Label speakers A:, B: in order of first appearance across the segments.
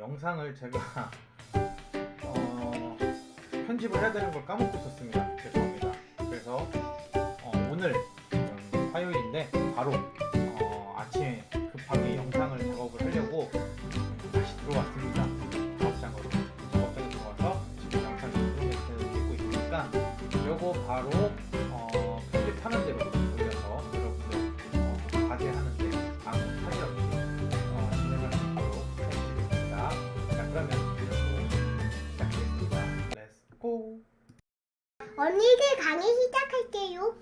A: 영상을 제가 편집을 해야 되는 걸 까먹고 있었습니다. 죄송합니다. 그래서 오늘 화요일인데 바로 아침에 급하게 영상을 작업을 하려고 다시 들어왔습니다. 작업장으로. 작업장에 들어와서 지금 영상 인트로메이션을 찍고 있으니까 요거 바로 편집하는 대로 올려서 여러분들 과제하는데 방해하지 없이 진행을 하도록 해드리겠습니다. 자, 그러면 시작하겠습니다. 렛츠고!
B: 언니들 강의 시작할게요.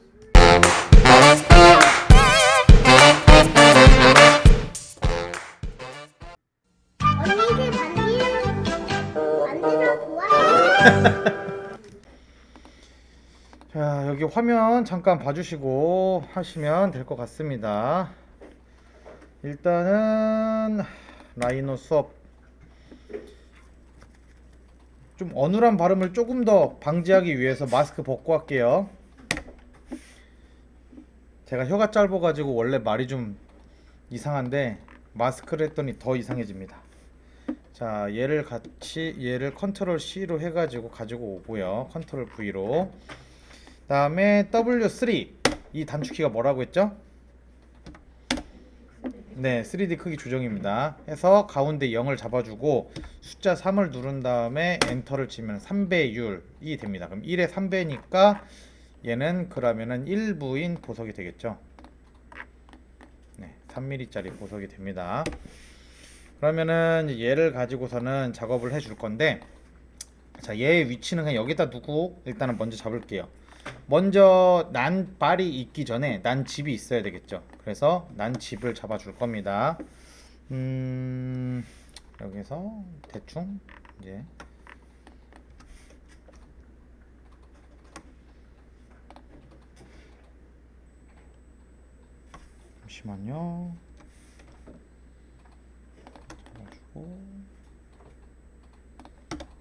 B: 언니들 만들어 보아요.
A: 자, 여기 화면 잠깐 봐주시고 하시면 될 것 같습니다. 일단은 라이노 수업 좀 어눌한 발음을 조금 더 방지하기 위해서 마스크 벗고 할게요. 제가 혀가 짧아가지고 원래 말이 좀 이상한데 마스크를 했더니 더 이상해집니다. 자, 얘를 컨트롤 C로 해가지고 가지고 오고요. 컨트롤 V로. 다음에 W3 이 단축키가 뭐라고 했죠? 네, 3D 크기 조정입니다. 해서 가운데 0을 잡아주고 숫자 3을 누른 다음에 엔터를 치면 3배율이 됩니다. 그럼 1의 3배니까 얘는 그러면은 1부인 보석이 되겠죠. 네, 3mm 짜리 보석이 됩니다. 그러면은 얘를 가지고서는 작업을 해줄 건데, 자, 얘의 위치는 그냥 여기다 두고 일단은 먼저 잡을게요. 먼저 난 발이 있기 전에 난 집이 있어야 되겠죠. 그래서 난 집을 잡아줄 겁니다. 여기서 대충 이제 잠시만요.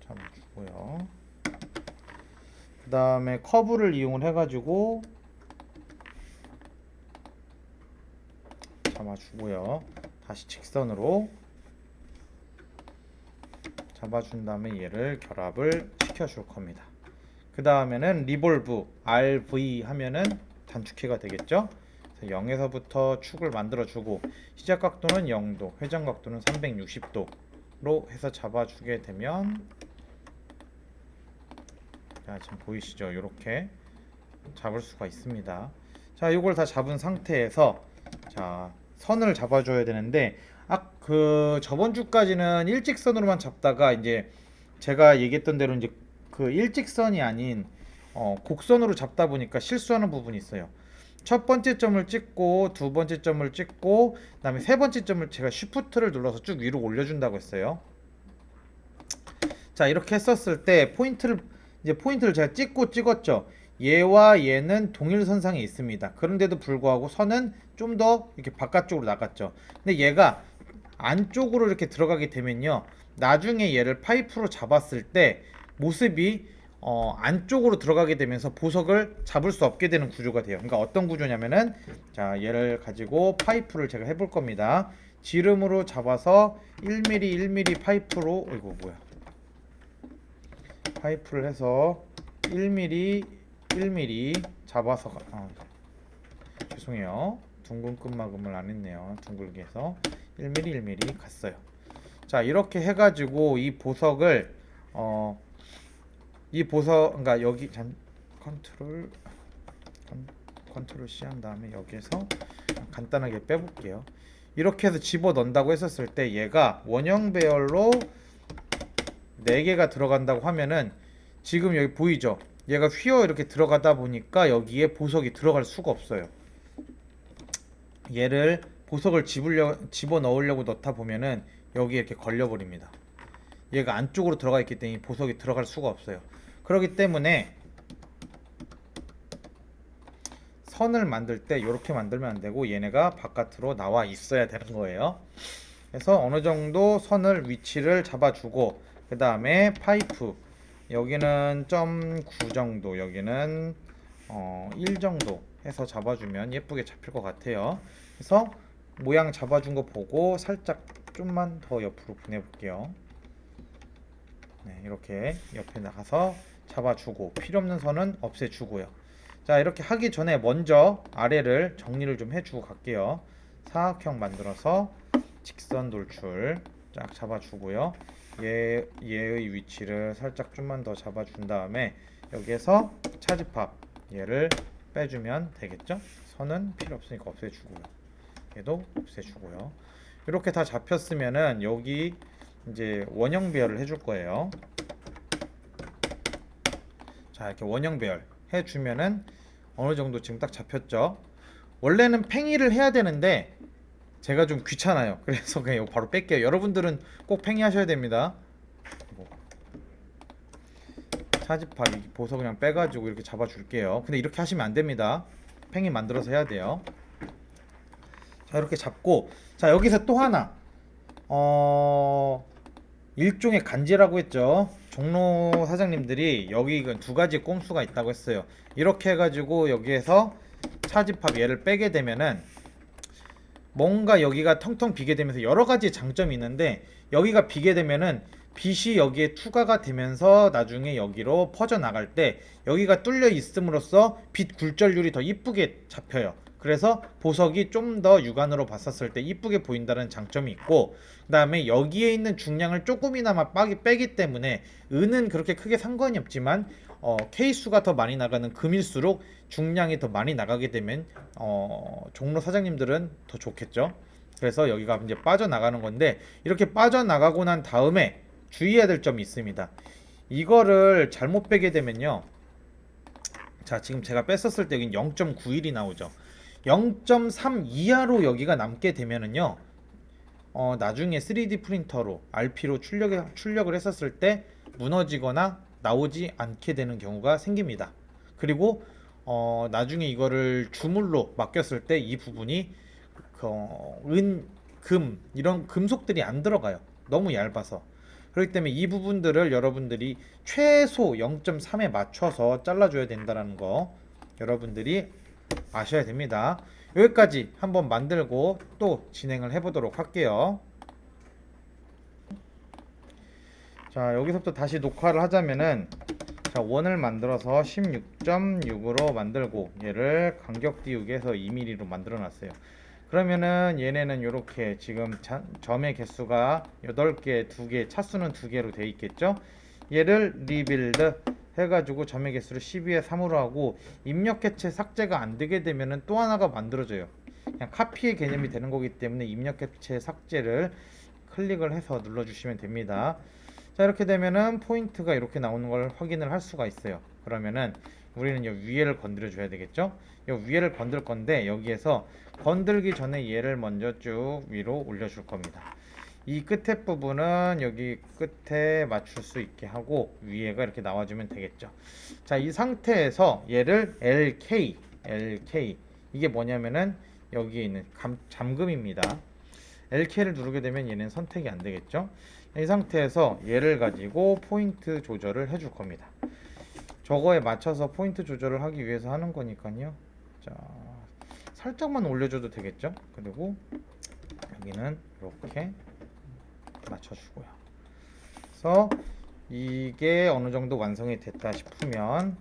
A: 잡아주고요. 그 다음에 커브를 이용을 해가지고 잡아주고요. 다시 직선으로 잡아준 다음에 얘를 결합을 시켜줄 겁니다. 그 다음에는 리볼브 RV 하면은 단축키가 되겠죠. 0에서부터 축을 만들어주고 시작 각도는 0도, 회전 각도는 360도로 해서 잡아주게 되면, 자, 지금 보이시죠? 이렇게 잡을 수가 있습니다. 자, 이걸 다 잡은 상태에서 자, 선을 잡아줘야 되는데 저번 주까지는 일직선으로만 잡다가 이제 제가 얘기했던 대로 이제 그 일직선이 아닌 곡선으로 잡다 보니까 실수하는 부분이 있어요. 첫 번째 점을 찍고 두 번째 점을 찍고 그다음에 세 번째 점을 제가 쉬프트를 눌러서 쭉 위로 올려준다고 했어요. 자, 이렇게 했었을 때 포인트를 제가 찍었죠. 얘와 얘는 동일선상에 있습니다. 그런데도 불구하고 선은 좀 더 이렇게 바깥쪽으로 나갔죠. 근데 얘가 안쪽으로 이렇게 들어가게 되면요, 나중에 얘를 파이프로 잡았을 때 모습이 안쪽으로 들어가게 되면서 보석을 잡을 수 없게 되는 구조가 돼요. 그러니까 어떤 구조냐면은, 자, 얘를 가지고 파이프를 제가 해볼 겁니다. 지름으로 잡아서 1mm 1mm 파이프로, 이거 뭐야, 파이프를 해서 1mm 1mm 잡아서 죄송해요, 둥근 끝마금을 안 했네요. 둥글게 해서 1mm 1mm 갔어요. 자, 이렇게 해가지고 이 보석을 그러니까 여기 컨트롤 C 한 다음에 여기에서 간단하게 빼볼게요. 이렇게 해서 집어 넣는다고 했었을 때 얘가 원형 배열로 4개가 들어간다고 하면은 지금 여기 보이죠? 얘가 휘어 이렇게 들어가다 보니까 여기에 보석이 들어갈 수가 없어요. 얘를 보석을 집어 넣으려고 넣다 보면은 여기 이렇게 걸려 버립니다. 얘가 안쪽으로 들어가 있기 때문에 보석이 들어갈 수가 없어요. 그렇기 때문에 선을 만들 때 이렇게 만들면 안 되고 얘네가 바깥으로 나와 있어야 되는 거예요. 그래서 어느 정도 선을 위치를 잡아주고 그 다음에 파이프 여기는 0.9 정도, 여기는 1 정도 해서 잡아주면 예쁘게 잡힐 것 같아요. 그래서 모양 잡아준 거 보고 살짝 좀만 더 옆으로 보내볼게요. 네, 이렇게 옆에 나가서 잡아주고 필요 없는 선은 없애주고요. 자, 이렇게 하기 전에 먼저 아래를 정리를 좀 해주고 갈게요. 사각형 만들어서 직선 돌출 쫙 잡아주고요. 얘의 위치를 살짝 좀만 더 잡아준 다음에 여기에서 차집합 얘를 빼주면 되겠죠? 선은 필요 없으니까 없애주고요. 얘도 없애주고요. 이렇게 다 잡혔으면은 여기 이제 원형 배열을 해줄 거예요. 자, 이렇게 원형 배열 해주면은 어느 정도 지금 딱 잡혔죠. 원래는 팽이를 해야 되는데 제가 좀 귀찮아요. 그래서 그냥 이거 바로 뺄게요. 여러분들은 꼭 팽이 하셔야 됩니다. 차집합 이 보석 그냥 빼가지고 이렇게 잡아줄게요. 근데 이렇게 하시면 안 됩니다. 팽이 만들어서 해야 돼요. 자, 이렇게 잡고, 자, 여기서 또 하나 일종의 간지라고 했죠. 종로 사장님들이 여기 두 가지 꼼수가 있다고 했어요. 이렇게 해가지고 여기에서 차집합 얘를 빼게 되면은 뭔가 여기가 텅텅 비게 되면서 여러 가지 장점이 있는데, 여기가 비게 되면은 빛이 여기에 투과가 되면서 나중에 여기로 퍼져 나갈 때 여기가 뚫려 있음으로써 빛 굴절률이 더 이쁘게 잡혀요. 그래서 보석이 좀 더 육안으로 봤었을 때 이쁘게 보인다는 장점이 있고, 그 다음에 여기에 있는 중량을 조금이나마 빼기 때문에 은은 그렇게 크게 상관이 없지만 K수가 더 많이 나가는 금일수록 중량이 더 많이 나가게 되면 종로 사장님들은 더 좋겠죠. 그래서 여기가 이제 빠져나가는 건데, 이렇게 빠져나가고 난 다음에 주의해야 될 점이 있습니다. 이거를 잘못 빼게 되면요, 자, 지금 제가 뺐었을 때 여기 0.91이 나오죠. 0.3 이하로 여기가 남게 되면은요, 나중에 3D 프린터로 RP로 출력을 했었을 때 무너지거나 나오지 않게 되는 경우가 생깁니다. 그리고 나중에 이거를 주물로 맡겼을 때 이 부분이 은, 금 이런 금속들이 안 들어가요. 너무 얇아서. 그렇기 때문에 이 부분들을 여러분들이 최소 0.3에 맞춰서 잘라줘야 된다는 거 여러분들이 아셔야 됩니다. 여기까지 한번 만들고 또 진행을 해보도록 할게요. 자, 여기서부터 다시 녹화를 하자면은, 자, 원을 만들어서 16.6으로 만들고 얘를 간격 띄우기 해서 2mm로 만들어 놨어요. 그러면은 얘네는 이렇게 지금 점의 개수가 8개, 2개, 차수는 2개로 되어 있겠죠. 얘를 리빌드 해가지고 점의 개수를 12에 3으로 하고, 입력 개체 삭제가 안 되게 되면은 또 하나가 만들어져요. 그냥 카피의 개념이 되는 거기 때문에 입력 개체 삭제를 클릭을 해서 눌러주시면 됩니다. 자, 이렇게 되면은 포인트가 이렇게 나오는 걸 확인을 할 수가 있어요. 그러면은 우리는 이 위에를 건드려 줘야 되겠죠. 이 위에를 건들 건데, 여기에서 건들기 전에 얘를 먼저 쭉 위로 올려 줄 겁니다. 이 끝에 부분은 여기 끝에 맞출 수 있게 하고 위에가 이렇게 나와주면 되겠죠. 자, 이 상태에서 얘를 LK 이게 뭐냐면은 여기에 있는 잠금입니다. LK를 누르게 되면 얘는 선택이 안 되겠죠. 이 상태에서 얘를 가지고 포인트 조절을 해줄 겁니다. 저거에 맞춰서 포인트 조절을 하기 위해서 하는 거니까요. 자, 살짝만 올려줘도 되겠죠. 그리고 여기는 이렇게 맞춰주고요. 그래서 이게 어느 정도 완성이 됐다 싶으면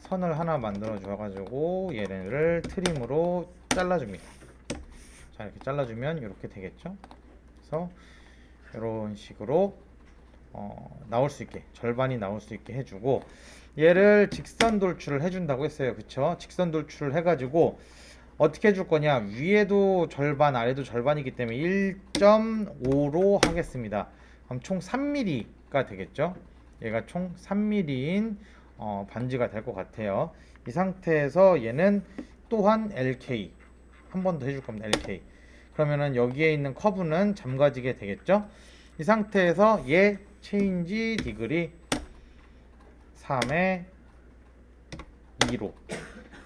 A: 선을 하나 만들어 줘가지고 얘를 트림으로 잘라줍니다. 자, 이렇게 잘라주면 이렇게 되겠죠. 그래서 이런 식으로 나올 수 있게, 절반이 나올 수 있게 해주고, 얘를 직선 돌출을 해준다고 했어요. 그쵸? 직선 돌출을 해가지고 어떻게 해줄 거냐, 위에도 절반 아래도 절반이기 때문에 1.5로 하겠습니다. 그럼 총 3mm가 되겠죠. 얘가 총 3mm인 반지가 될 것 같아요. 이 상태에서 얘는 또한 LK 한 번 더 해줄 겁니다. LK. 그러면은 여기에 있는 커브는 잠가지게 되겠죠. 이 상태에서 얘 체인지 디그리 3에 2로,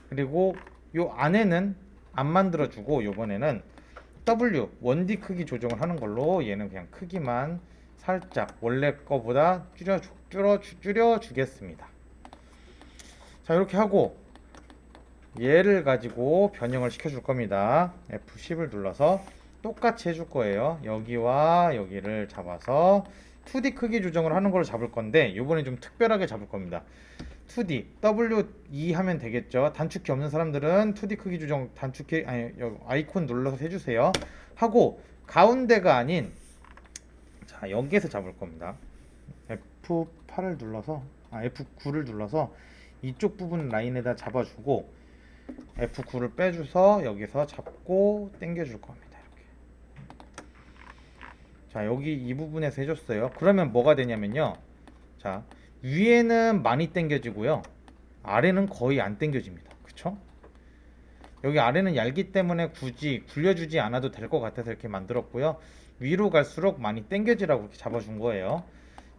A: 그리고 요 안에는 안 만들어주고 요번에는 W 1D 크기 조정을 하는 걸로 얘는 그냥 크기만 살짝 원래 거보다 줄여 주겠습니다. 자, 이렇게 하고 얘를 가지고 변형을 시켜 줄 겁니다. F10을 눌러서 똑같이 해줄 거예요. 여기와 여기를 잡아서 2D 크기 조정을 하는 걸로 잡을 건데 이번엔 좀 특별하게 잡을 겁니다. 2D W2 하면 되겠죠. 단축키 없는 사람들은 2D 크기 조정 단축키 아니 여기 아이콘 눌러서 해주세요. 하고 가운데가 아닌 자 여기에서 잡을 겁니다. F8을 눌러서 F9를 눌러서 이쪽 부분 라인에다 잡아주고 F9를 빼줘서 여기서 잡고 당겨줄 겁니다. 이렇게. 자 여기 이 부분에서 해줬어요. 그러면 뭐가 되냐면요. 자 위에는 많이 당겨지고요. 아래는 거의 안 당겨집니다. 그쵸? 여기 아래는 얇기 때문에 굳이 굴려주지 않아도 될 것 같아서 이렇게 만들었고요. 위로 갈수록 많이 당겨지라고 이렇게 잡아준 거예요.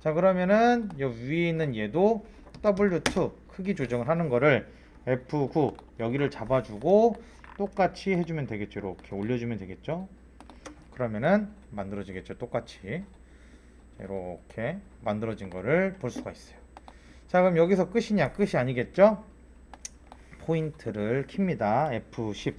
A: 자 그러면은 이 위에 있는 얘도 W2 크기 조정을 하는 거를 F9 여기를 잡아주고 똑같이 해주면 되겠죠. 이렇게 올려주면 되겠죠. 그러면은 만들어지겠죠. 똑같이 이렇게 만들어진 거를 볼 수가 있어요. 자 그럼 여기서 끝이냐? 끝이 아니겠죠. 포인트를 킵니다. F10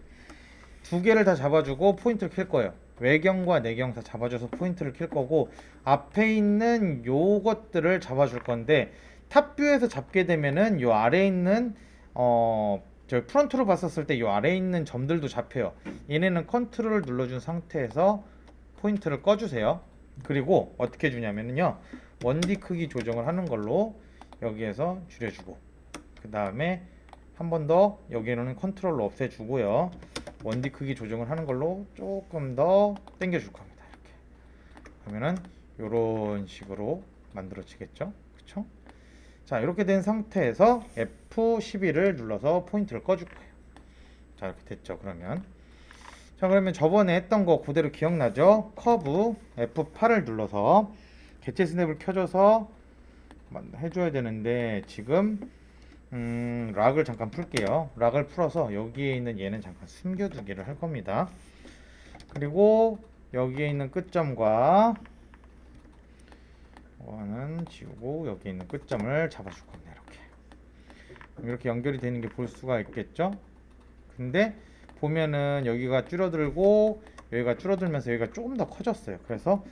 A: 두 개를 다 잡아주고 포인트를 킬 거예요. 외경과 내경 다 잡아줘서 포인트를 킬 거고 앞에 있는 요것들을 잡아줄 건데 탑뷰에서 잡게 되면은 요 아래에 있는 저 프론트로 봤었을 때 요 아래에 있는 점들도 잡혀요. 얘네는 컨트롤을 눌러준 상태에서 포인트를 꺼주세요. 그리고 어떻게 주냐면요 1D 크기 조정을 하는 걸로 여기에서 줄여주고 그 다음에 한 번 더 여기에는 컨트롤로 없애주고요 1D 크기 조정을 하는 걸로 조금 더 당겨줄 겁니다. 이렇게 그러면은 요런 식으로 만들어지겠죠. 그쵸? 자 이렇게 된 상태에서 F11을 눌러서 포인트를 꺼줄 거예요. 자 이렇게 됐죠. 그러면 저번에 했던 거 그대로 기억나죠? 커브 F8을 눌러서 개체 스냅을 켜줘서 해줘야 되는데 지금 락을 잠깐 풀게요. 락을 풀어서 여기에 있는 얘는 잠깐 숨겨두기를 할 겁니다. 그리고 여기에 있는 끝점과 이거는 지우고 여기에 있는 끝점을 잡아줄 겁니다. 이렇게 연결이 되는 게 볼 수가 있겠죠. 근데 보면은 여기가 줄어들고 여기가 줄어들면서 여기가 조금 더 커졌어요. 그래서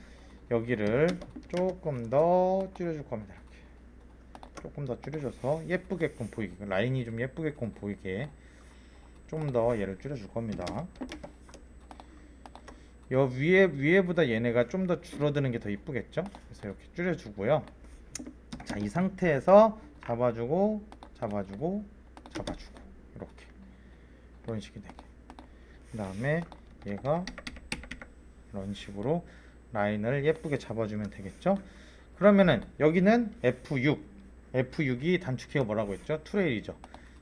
A: 여기를 조금 더 줄여줄 겁니다. 이렇게 조금 더 줄여줘서 예쁘게끔 보이게 라인이 좀 예쁘게끔 보이게 좀 더 얘를 줄여줄 겁니다. 여 위에보다 얘네가 좀 더 줄어드는 게 더 이쁘겠죠. 그래서 이렇게 줄여주고요. 자, 이 상태에서 잡아주고 이렇게 이런 식이 되게. 그 다음에 얘가 이런 식으로 라인을 예쁘게 잡아주면 되겠죠. 그러면은 여기는 F6이 단축키가 뭐라고 했죠? 투레일이죠.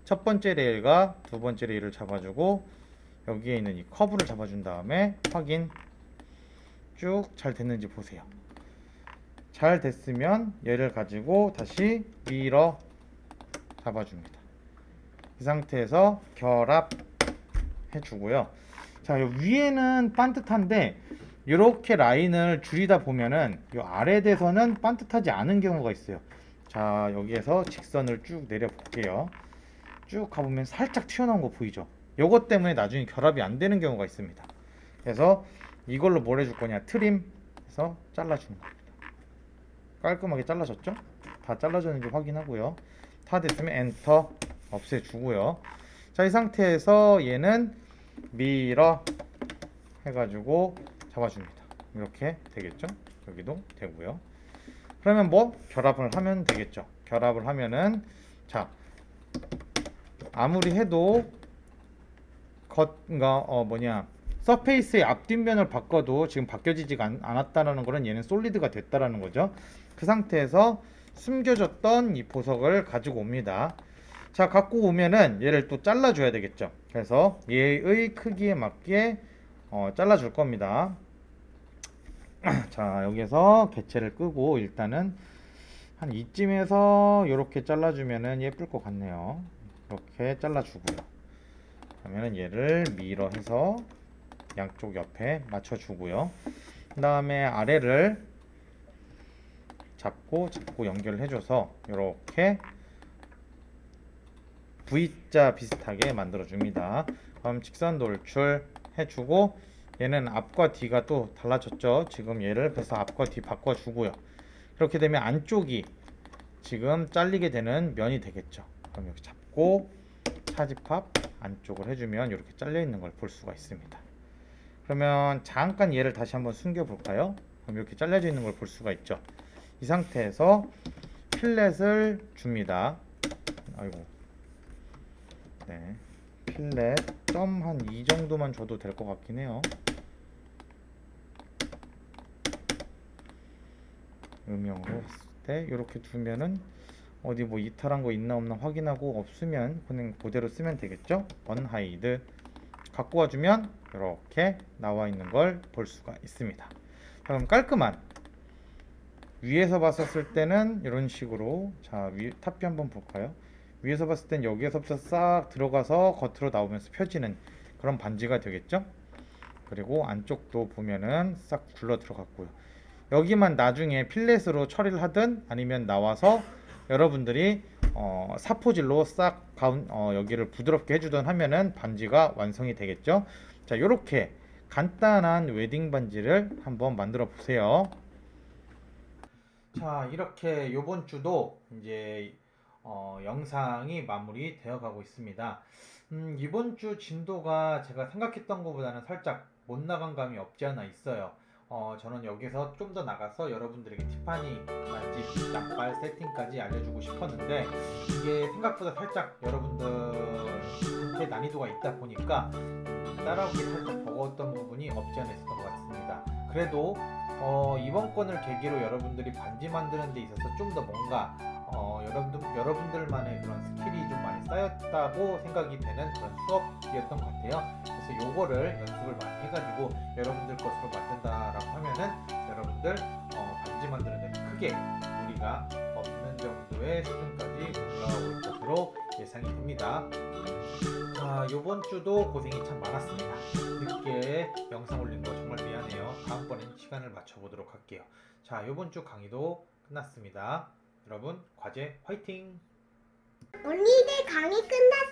A: 첫 번째 레일과 두 번째 레일을 잡아주고 여기에 있는 이 커브를 잡아준 다음에 확인 쭉 잘 됐는지 보세요. 잘 됐으면 얘를 가지고 다시 밀어 잡아줍니다. 이 상태에서 결합 해주고요. 자, 위에는 반듯한데 이렇게 라인을 줄이다 보면은 이 아래에서는 반듯하지 않은 경우가 있어요. 자, 여기에서 직선을 쭉 내려 볼게요. 쭉 가보면 살짝 튀어나온 거 보이죠? 요것 때문에 나중에 결합이 안 되는 경우가 있습니다. 그래서 이걸로 뭘 해줄 거냐? 트림 해서 잘라주는 겁니다. 깔끔하게 잘라졌죠? 다 잘라졌는지 확인하고요. 다 됐으면 엔터 없애주고요. 자, 이 상태에서 얘는 밀어 해가지고 잡아줍니다. 이렇게 되겠죠? 여기도 되고요. 그러면 뭐 결합을 하면 되겠죠. 결합을 하면은 자 아무리 해도 서페이스의 앞뒷면을 바꿔도 지금 바뀌어지지가 않았다라는 거는 얘는 솔리드가 됐다라는 거죠. 그 상태에서 숨겨졌던 이 보석을 가지고 옵니다. 자, 갖고 오면은 얘를 또 잘라줘야 되겠죠. 그래서 얘의 크기에 맞게 잘라줄 겁니다. 자, 여기서 개체를 끄고 일단은 한 이쯤에서 이렇게 잘라주면은 예쁠 것 같네요. 이렇게 잘라주고요. 그러면은 얘를 밀어 해서 양쪽 옆에 맞춰주고요. 그 다음에 아래를 잡고 연결을 해줘서 이렇게 V자 비슷하게 만들어줍니다. 그럼 직선 돌출 해주고 얘는 앞과 뒤가 또 달라졌죠. 지금 얘를 그래서 앞과 뒤 바꿔주고요. 이렇게 되면 안쪽이 지금 잘리게 되는 면이 되겠죠. 그럼 이렇게 잡고 차집합 안쪽을 해주면 이렇게 잘려 있는 걸 볼 수가 있습니다. 그러면 잠깐 얘를 다시 한번 숨겨 볼까요? 그럼 이렇게 잘려져 있는 걸 볼 수가 있죠. 이 상태에서 필렛을 줍니다. 아이고, 네, 필렛 점 한 이 정도만 줘도 될 것 같긴 해요. 음영으로 했을 때 이렇게 두면은 어디 뭐 이탈한 거 있나 없나 확인하고 없으면 그냥 그대로 쓰면 되겠죠. 언하이드 갖고 와주면 이렇게 나와 있는 걸 볼 수가 있습니다. 자, 그럼 깔끔한 위에서 봤었을 때는 이런 식으로, 자, 탑뷰 한번 볼까요? 위에서 봤을 땐 여기에서부터 싹 들어가서 겉으로 나오면서 펴지는 그런 반지가 되겠죠. 그리고 안쪽도 보면은 싹 굴러 들어갔고요. 여기만 나중에 필렛으로 처리를 하든 아니면 나와서 여러분들이 사포질로 싹 여기를 부드럽게 해주든 하면은 반지가 완성이 되겠죠. 자, 이렇게 간단한 웨딩 반지를 한번 만들어 보세요. 자, 이렇게 요번 주도 이제 영상이 마무리 되어 가고 있습니다. 이번 주 진도가 제가 생각했던 것보다는 살짝 못 나간 감이 없지 않아 있어요. 저는 여기서 좀 더 나가서 여러분들에게 티파니 반지 납발 세팅까지 알려주고 싶었는데 이게 생각보다 살짝 여러분들한테 난이도가 있다 보니까 따라오기 살짝 버거웠던 부분이 없지 않아 있었던 것 같습니다. 그래도 이번 건을 계기로 여러분들이 반지 만드는 데 있어서 좀 더 뭔가 여러분들만의 그런 스킬이 좀 많이 쌓였다고 생각이 되는 그런 수업이었던 것 같아요. 그래서 요거를 연습을 많이 해가지고 여러분들 것으로 만든다라고 하면은 여러분들 반지 만드는 데 크게 무리가 없는 정도의 수준까지 올라올 것으로 예상이 됩니다. 자, 요번 주도 고생이 참 많았습니다. 늦게 영상 올린 거 정말 미안해요. 다음번엔 시간을 맞춰보도록 할게요. 자, 요번 주 강의도 끝났습니다. 여러분, 과제 화이팅!
B: 언니들 강의 끝났어요.